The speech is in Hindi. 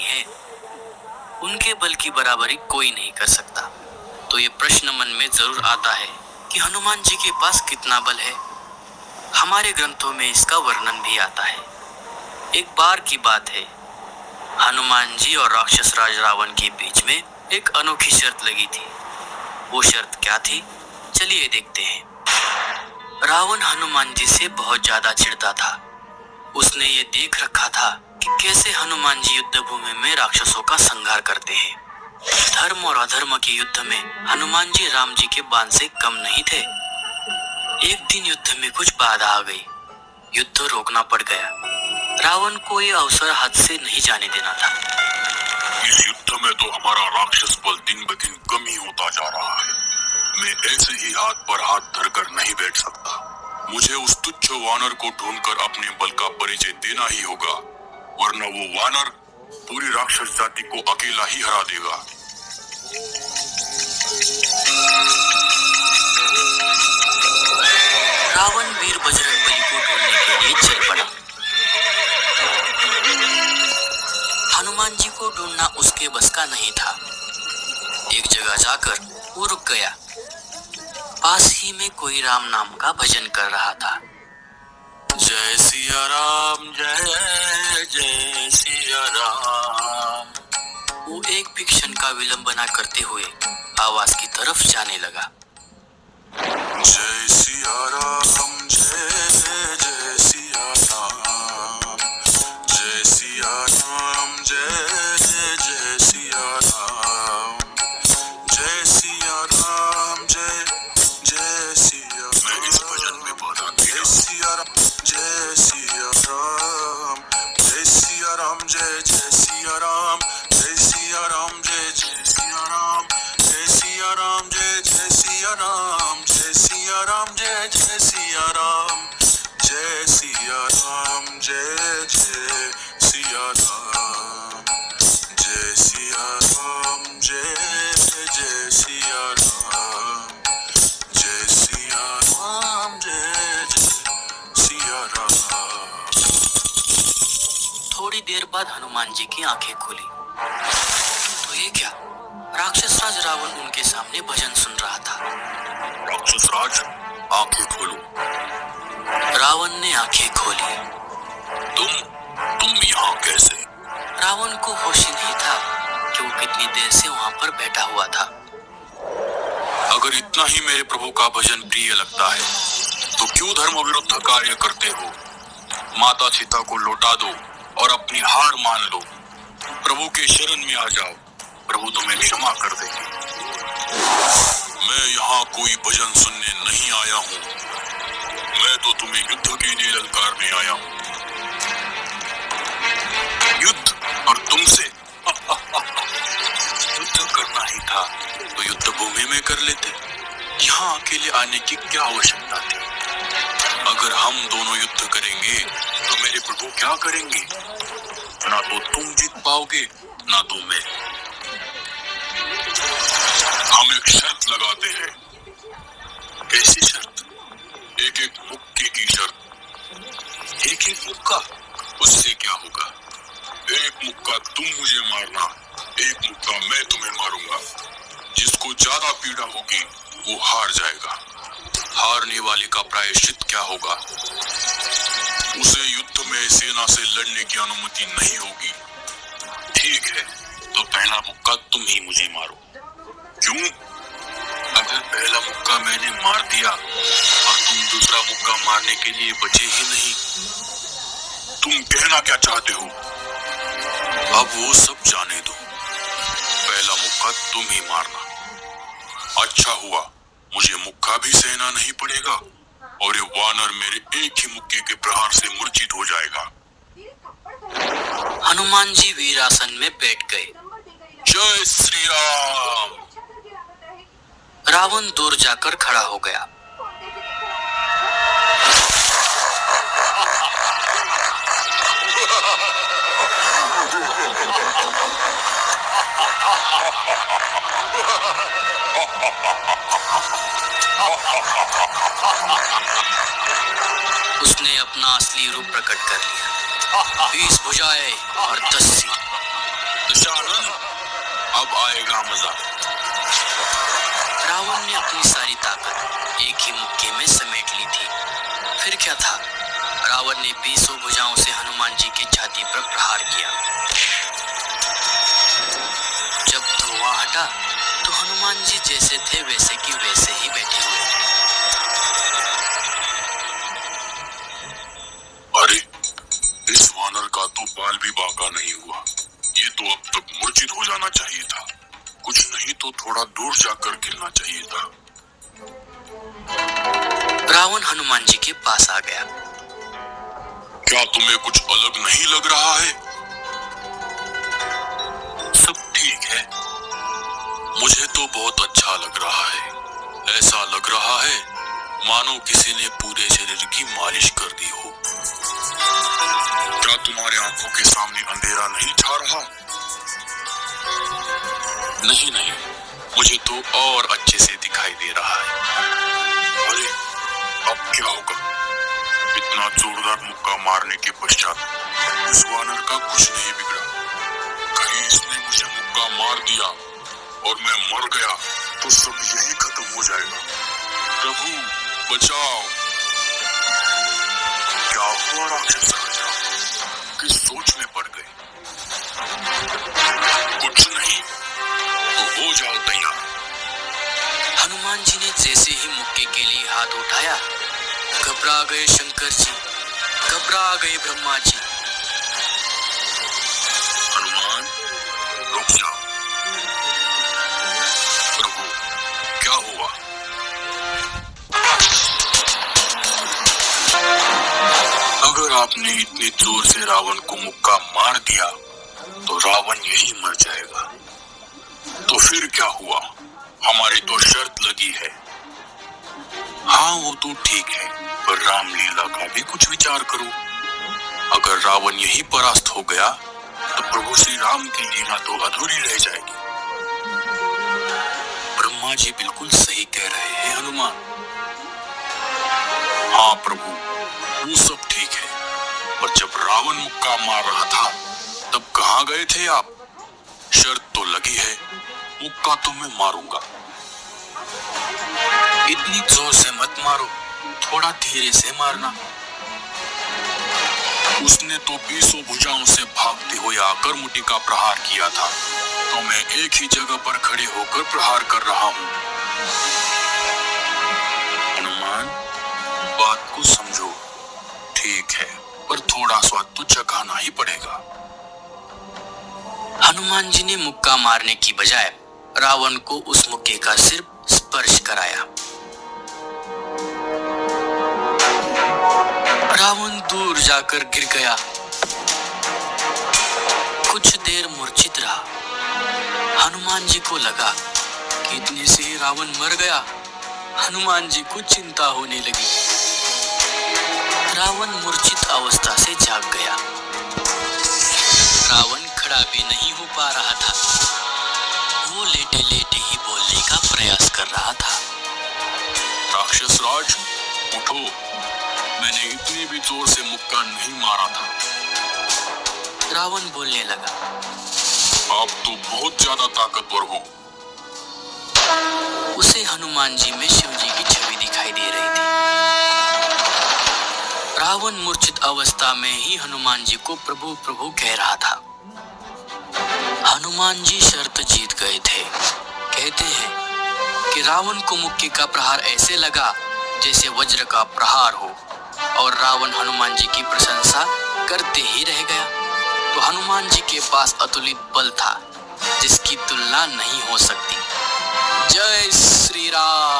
नहीं है, उनके बल की बराबरी कोई नहीं कर सकता। तो ये प्रश्न मन में जरूर आता है कि हनुमान जी के पास कितना बल है। हमारे ग्रंथों में इसका वर्णन भी आता है। एक बार की बात है, हनुमान जी और राक्षस राज रावण के बीच में एक अनोखी शर्त लगी थी। वो शर्त क्या थी, चलिए देखते हैं। रावण हनुमान जी से बहुत ज्यादा चिढ़ता था। उसने ये देख रखा था कि कैसे हनुमान जी युद्ध भूमि में राक्षसों का संहार करते हैं। धर्म और अधर्म के युद्ध में हनुमान जी राम जी के बाण से कम नहीं थे। एक दिन युद्ध में कुछ बाधा आ गई, युद्ध रोकना पड़ गया। रावण को ये अवसर हाथ से नहीं जाने देना था। इस युद्ध में तो हमारा राक्षस बल दिन ब दिन कम ही होता जा रहा है। मैं ऐसे ही हाथ पर हाथ धरकर नहीं बैठ सकता। मुझे उस तुच्छ वानर को ढूंढकर अपने बल का परिचय देना ही होगा, वरना वो वानर पूरी राक्षस जाति को अकेला ही हरा देगा। रावण वीर बजरंगबली को ढूंढने के लिए चल पड़ा। हनुमान जी को ढूंढना उसके बस का नहीं था। एक जगह जाकर वो रुक गया। पास ही में कोई राम नाम का भजन कर रहा था। जय सिया राम, जय जय सिया राम। वो एक भी क्षण का विलंब न करते हुए आवाज की तरफ जाने लगा। जय सिया राम, जय जय सिया राम, जय सिया राम, जय जय सिया राम, जय सिया राम, जय जय सिया। मैं इस भजन में बाधा जय सिया राम, जय सिया राम, जय सिया राम, जय जय सिया राम, जय सिया राम, जय जय सिया राम, जय सिया राम, जय जय सिया राम, जय सिया राम, जय जय सिया राम, जय सिया राम, जय जय सिया राम, जय सिया राम, जय जय सिया राम, जय सिया राम, जय जय सिया राम। थोड़ी देर बाद हनुमान जी की आंखें खुली तो ये क्या, राक्षस राज रावण उनके सामने भजन सुन रहा था। राक्षस राज, आंखें खोलो। रावण ने आंखें खोली। तुम यहाँ कैसे? रावण को होश ही नहीं था कि वो कितनी देर से वहाँ पर बैठा हुआ था। अगर इतना ही मेरे प्रभु का भजन प्रिय लगता है तो क्यों धर्म विरुद्ध कार्य करते हो? माता सीता को लौटा दो और अपनी हार मान लो। प्रभु के शरण में आ जाओ, प्रभु तुम्हें क्षमा कर देंगे। मैं यहाँ कोई भजन सुनने नहीं आया हूँ, मैं तो तुम्हें युद्ध के लिए ललकारने आया हूँ। युद्ध और तुमसे? युद्ध करना ही था तो युद्ध भूमि में कर लेते। यहाँ अकेले आने की क्या आवश्यकता थी? अगर हम दोनों युद्ध करेंगे तो मेरे प्रभु क्या करेंगे? ना तो तुम जीत पाओगे, ना तो मैं। हम एक शर्त लगाते हैं। कैसी शर्त? एक एक मुक्के की शर्त। एक एक मुक्का? उससे क्या होगा? एक मुक्का तुम मुझे मारना, एक मुक्का मैं तुम्हें मारूंगा। जिसको ज्यादा पीड़ा होगी वो हार जाएगा। हारने वाले का प्रायश्चित क्या होगा? उसे युद्ध में सेना से लड़ने की अनुमति नहीं होगी। ठीक है, तो पहला मुक्का तुम ही मुझे मारो। क्यों? अगर पहला मुक्का मैंने मार दिया और तुम दूसरा मुक्का मारने के लिए बचे ही नहीं, तुम कहना क्या चाहते हो? अब वो सब जाने दो, पहला मुक्का तुम ही मारना। अच्छा हुआ, मुझे मुक्का भी सहना नहीं पड़ेगा और ये वानर मेरे एक ही मुक्के के प्रहार से मूर्छित हो जाएगा। हनुमान जी वीरासन में बैठ गए। जय श्री राम। रावण दूर जाकर खड़ा हो गया। उसने अपना असली रूप प्रकट कर लिया। 20 भुजाएं और 10 सिर। आएगा मजा। रावण ने अपनी सारी ताकत एक ही मुक्के में समेट ली थी। फिर क्या था, रावण ने 20 भुजाओं से हनुमान जी की छाती पर प्रहार किया। जब धुआं हटा तो हनुमान जी जैसे थे वैसे की वैसे ही बैठे हुए थे। अरे, इस वानर का तो बाल भी बांका नहीं हुआ। ये तो अब तक मूर्छित हो जाना चाहिए था। कुछ नहीं तो थोड़ा दूर जाकर गिरना चाहिए था। रावण हनुमान जी के पास आ गया। क्या तुम्हें कुछ अलग नहीं लग रहा है? सब ठीक है। मुझे तो बहुत अच्छा लग रहा है। ऐसा लग रहा है मानो किसी ने पूरे शरीर की मालिश कर दी हो। क्या तुम्हारे आंखों के सामने अंधेरा नहीं छा रहा? नहीं, मुझे तो और अच्छे से दिखाई दे रहा है। अरे, अब क्या होगा? इतना जोरदार मुक्का मारने के पश्चात उस वानर का कुछ नहीं बिगड़ा। कहीं इसने मुझे मुक्का मार दिया और मैं मर गया तो सब यही खत्म हो जाएगा। प्रभु बचाओ। क्या हुआ राक्षस राजा? किस सोच में पड़ गए? कुछ नहीं, तो हो जाओ तैयार। हनुमान जी ने जैसे ही मुक्के के लिए हाथ उठाया, घबरा गए शंकर जी, घबरा गए ब्रह्मा जी। हनुमान, रुक जाओ। प्रभु, क्या हुआ? अगर आपने इतनी जोर से रावण को मुक्का मार दिया तो रावण यही मर जाएगा। तो फिर क्या हुआ? हमारी तो शर्त लगी है। हाँ, वो तो ठीक है, पर रामलीला का भी कुछ विचार करो। अगर रावण यही परास्त हो गया तो प्रभु श्री राम की लीला तो अधूरी रह जाएगी। ब्रह्मा जी बिल्कुल सही कह रहे हैं हनुमान। हाँ प्रभु, वो सब ठीक है, पर जब रावण मुक्का मार रहा था तब कहाँ गए थे आप? शर्त तो लगी है, मुक्का तो मैं मारूंगा। इतनी जोर से मत मारो, थोड़ा धीरे से मारना। उसने तो 20 भुजाओं से भागते हुए आकर मुट्ठी का प्रहार किया था, तो मैं एक ही जगह पर खड़े होकर प्रहार कर रहा हूँ। हनुमान, बात को समझो। ठीक है, पर थोड़ा स्वाद तो चखाना ही पड़ेगा। हनुमान जी ने मुक्का मारने की बजाय रावण को उस मुक्के का सिर्फ स्पर्श कराया। रावण दूर जाकर गिर गया। कुछ देर मूर्छित रहा। हनुमान जी को लगा कि इतने से ही रावण मर गया। हनुमान जी को चिंता होने लगी। रावण मूर्छित अवस्था से जाग गया। रावण खड़ा भी नहीं हो पा रहा था। वो लेटे लेटे ही बोलने का प्रयास कर रहा था। राक्षस राज, उठो। मैंने इतनी भी जोर से मुक्का नहीं मारा था। रावण बोलने लगा। आप तो बहुत ज्यादा ताकतवर हो। उसे हनुमान जी में शिव जी की छवि दिखाई दे रही थी। रावण मूर्छित अवस्था में ही हनुमान जी को प्रभु प्रभु कह रहा था। हनुमान जी शर्त जीत गए थे। कहते हैं कि रावण को मुक्के का प्रहार ऐसे लगा जैसे वज्र का प्रहार हो, और रावण हनुमान जी की प्रशंसा करते ही रह गया। तो हनुमान जी के पास अतुलित बल था जिसकी तुलना नहीं हो सकती। जय श्री राम।